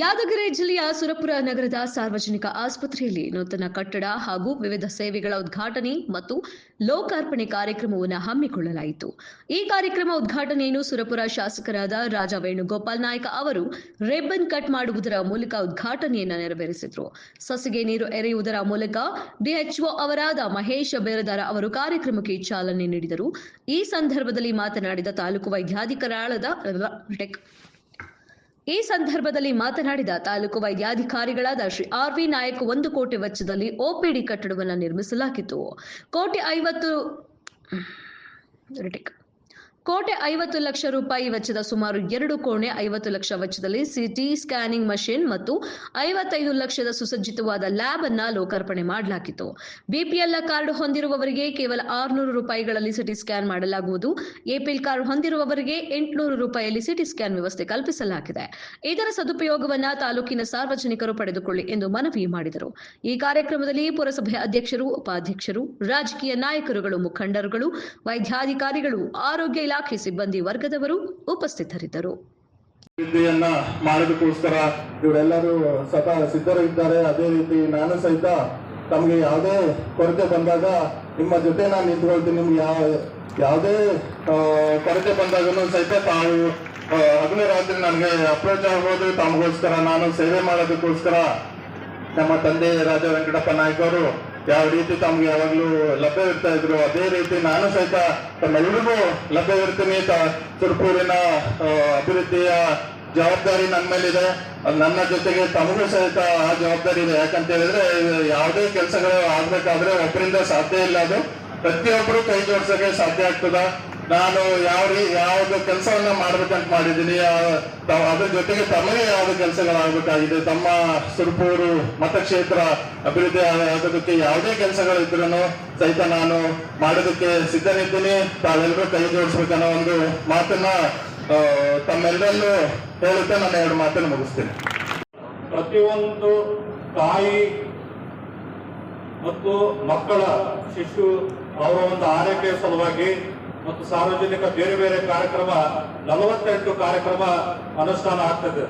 ಯಾದಗಿರಿ ಜಿಲ್ಲೆಯ ಸುರಪುರ ನಗರದ ಸಾರ್ವಜನಿಕ ಆಸ್ಪತ್ರೆಯಲ್ಲಿ ನೂತನ ಕಟ್ಟಡ ಹಾಗೂ ವಿವಿಧ ಸೇವೆಗಳ ಉದ್ಘಾಟನೆ ಮತ್ತು ಲೋಕಾರ್ಪಣೆ ಕಾರ್ಯಕ್ರಮವನ್ನು ಹಮ್ಮಿಕೊಳ್ಳಲಾಯಿತು. ಈ ಕಾರ್ಯಕ್ರಮ ಉದ್ಘಾಟನೆಯನ್ನು ಸುರಪುರ ಶಾಸಕರಾದ ರಾಜಾ ವೇಣುಗೋಪಾಲ್ ನಾಯ್ಕ ಅವರು ರಿಬ್ಬನ್ ಕಟ್ ಮಾಡುವುದರ ಮೂಲಕ ಉದ್ಘಾಟನೆಯನ್ನು ನೆರವೇರಿಸಿದರು. ಸಸಿಗೆ ನೀರು ಎರೆಯುವುದರ ಮೂಲಕ ಡಿಎಚ್ಒ ಅವರಾದ ಮಹೇಶ್ ಬೇರದಾರ ಅವರು ಕಾರ್ಯಕ್ರಮಕ್ಕೆ ಚಾಲನೆ ನೀಡಿದರು. ಈ ಸಂದರ್ಭದಲ್ಲಿ ಮಾತನಾಡಿದ ತಾಲೂಕು ವೈದ್ಯಾಧಿಕಾರಿಗಳಾದ ಶ್ರೀ ಆರ್.ವಿ. ನಾಯಕ್ 1 ಕೋಟಿ ವೆಚ್ಚದಲ್ಲಿ ಒಪಿಡಿ ಕಟ್ಟಡವನ್ನು ನಿರ್ಮಿಸಲಾಗಿತ್ತು. ಕೋಟಿ 50 ಲಕ್ಷ ರೂಪಾಯಿ ವೆಚ್ಚದ ಸುಮಾರು 2 ಕೋಣೆ 50 ಲಕ್ಷ ವೆಚ್ಚದಲ್ಲಿ ಸಿಟಿ ಸ್ಕ್ಯಾನಿಂಗ್ ಮಷಿನ್ ಮತ್ತು 55 ಲಕ್ಷದ ಸುಸಜ್ಜಿತವಾದ ಲ್ಯಾಬ್ ಅನ್ನು ಲೋಕಾರ್ಪಣೆ ಮಾಡಲಾಗಿತ್ತು. ಬಿಪಿಎಲ್ ಕಾರ್ಡ್ ಹೊಂದಿರುವವರಿಗೆ ಕೇವಲ 600 ರೂಪಾಯಿಗಳಲ್ಲಿ ಸಿಟಿ ಸ್ಕ್ಯಾನ್ ಮಾಡಲಾಗುವುದು. ಎಪಿಎಲ್ ಕಾರ್ಡ್ ಹೊಂದಿರುವವರಿಗೆ 800 ರೂಪಾಯಿಯಲ್ಲಿ ಸಿಟಿ ಸ್ಕ್ಯಾನ್ ವ್ಯವಸ್ಥೆ ಕಲ್ಪಿಸಲಾಗಿದೆ. ಇದರ ಸದುಪಯೋಗವನ್ನು ತಾಲೂಕಿನ ಸಾರ್ವಜನಿಕರು ಪಡೆದುಕೊಳ್ಳಿ ಎಂದು ಮನವಿ ಮಾಡಿದರು. ಈ ಕಾರ್ಯಕ್ರಮದಲ್ಲಿ ಪುರಸಭೆ ಅಧ್ಯಕ್ಷರು, ಉಪಾಧ್ಯಕ್ಷರು, ರಾಜಕೀಯ ನಾಯಕರುಗಳು, ಮುಖಂಡರುಗಳು, ವೈದ್ಯಾಧಿಕಾರಿಗಳು, ಆರೋಗ್ಯ ಇಲಾಖೆ ಸಿಬ್ಬಂದಿ ವರ್ಗದವರು ಉಪಸ್ಥಿತರಿದ್ದರು. ಮಾಡೋದಕ್ಕೋಸ್ಕರ ಇವರೆಲ್ಲರೂ ಸದಾ ಸಿದ್ಧರಿದ್ದಾರೆ. ಅದೇ ರೀತಿ ನಾನು ಸಹಿತ ತಮಗೆ ಯಾವುದೇ ಕೊರತೆ ಬಂದಾಗ ನಿಮ್ಮ ಜೊತೆ ನಾನು ನಿಂತ್ಕೊಳ್ತೀನಿ. ನಿಮ್ಗೆ ಯಾವುದೇ ಕೊರತೆ ಬಂದಾಗಲೂ ಸಹಿತ ತಾವು ಹಗಲು ರಾತ್ರಿ ನನಗೆ ಅಪ್ರೋಚ್ ಆಗ್ಬೋದು. ತಮಗೋಸ್ಕರ ನಾನು ಸೇವೆ ಮಾಡೋದಕ್ಕೋಸ್ಕರ ನಮ್ಮ ತಂದೆ ರಾಜಾ ವೆಂಕಟಪ್ಪ ನಾಯ್ಕ ಅವರು ಯಾವ ರೀತಿ ತಮ್ಗೆ ಯಾವಾಗಲೂ ಲಭ್ಯವಿರ್ತಾ ಇದ್ರು, ಅದೇ ರೀತಿ ನಾನು ಸಹಿತ ತಮ್ಮೆಲ್ಲರಿಗೂ ಲಭ್ಯವಿರ್ತೀನಿ. ಸುರಪೂರಿನ ಅಭಿವೃದ್ಧಿಯ ಜವಾಬ್ದಾರಿ ನನ್ನ ಮೇಲಿದೆ. ನನ್ನ ಜೊತೆಗೆ ತಮಗೂ ಸಹಿತ ಆ ಜವಾಬ್ದಾರಿ ಇದೆ. ಯಾಕಂತ ಹೇಳಿದ್ರೆ ಯಾವುದೇ ಕೆಲಸಗಳು ಆಗ್ಬೇಕಾದ್ರೆ ಒಬ್ಬರಿಂದ ಸಾಧ್ಯ ಇಲ್ಲ. ಅದು ಪ್ರತಿಯೊಬ್ಬರು ಕೈ ಜೋಡಿಸೋಕೆ ಸಾಧ್ಯ ಆಗ್ತದ. ನಾನು ಯಾವ್ದು ಕೆಲಸವನ್ನ ಮಾಡ್ಬೇಕಂತ ಮಾಡಿದ್ದೀನಿ, ಅದ್ರ ಜೊತೆಗೆ ತಮಗೆ ಯಾವ್ದು ಕೆಲಸಗಳಾಗಬೇಕಾಗಿದೆ, ತಮ್ಮ ಸುರಪೂರು ಮತಕ್ಷೇತ್ರ ಅಭಿವೃದ್ಧಿ ಆಗೋದಕ್ಕೆ ಯಾವುದೇ ಕೆಲಸಗಳಿದ್ರು ಸಹಿತ ನಾನು ಮಾಡೋದಕ್ಕೆ ಸಿದ್ಧನಿದ್ದೀನಿ. ತಾವೆಲ್ಲರೂ ಕೈ ಜೋಡಿಸ್ಬೇಕನ್ನೋ ಒಂದು ಮಾತನ್ನ ತಮ್ಮೆಲ್ಲರಲ್ಲೂ ಹೇಳುತ್ತಾ ನಾನು 2 ಮಾತನ್ನು ಮುಗಿಸ್ತೇನೆ. ಪ್ರತಿಯೊಂದು ತಾಯಿ ಮತ್ತು ಮಕ್ಕಳ ಶಿಶು ಅವರ ಒಂದು ಆರೈಕೆಯ ಸಲುವಾಗಿ ಮತ್ತು ಸಾರ್ವಜನಿಕ ಬೇರೆ ಬೇರೆ ಕಾರ್ಯಕ್ರಮ 48 ಕಾರ್ಯಕ್ರಮ ಅನುಷ್ಠಾನ ಆಗ್ತದೆ.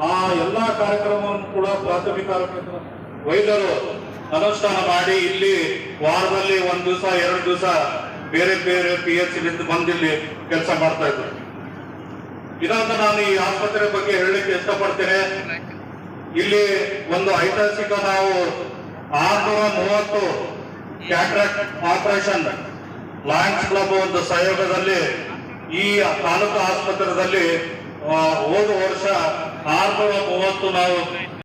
ಆ ಎಲ್ಲಾ ಕಾರ್ಯಕ್ರಮವನ್ನು ಕೂಡ ಪ್ರಾಥಮಿಕ ಆರೋಗ್ಯ ವೈದ್ಯರು ಅನುಷ್ಠಾನ ಮಾಡಿ ಇಲ್ಲಿ ವಾರದಲ್ಲಿ 1 ದಿವಸ 2 ದಿವಸ ಬೇರೆ ಬೇರೆ PH ಬಂದು ಇಲ್ಲಿ ಕೆಲಸ ಮಾಡ್ತಾ ಇದ್ರು. ಇದೊಂದು ನಾನು ಈ ಆಸ್ಪತ್ರೆ ಬಗ್ಗೆ ಹೇಳಲಿಕ್ಕೆ ಇಷ್ಟಪಡ್ತೇನೆ. ಇಲ್ಲಿ ಒಂದು ಐತಿಹಾಸಿಕ ನಾವು 630 ಕ್ಯಾಟ್ರಾಕ್ಟ್ ಆಪರೇಷನ್ ಲಯನ್ಸ್ ಕ್ಲಬ್ ಒಂದು ಸಹಯೋಗದಲ್ಲಿ ಈ ತಾಲೂಕು ಆಸ್ಪತ್ರೆಯಲ್ಲಿ ಹೋದ ವರ್ಷ 630 ನಾವು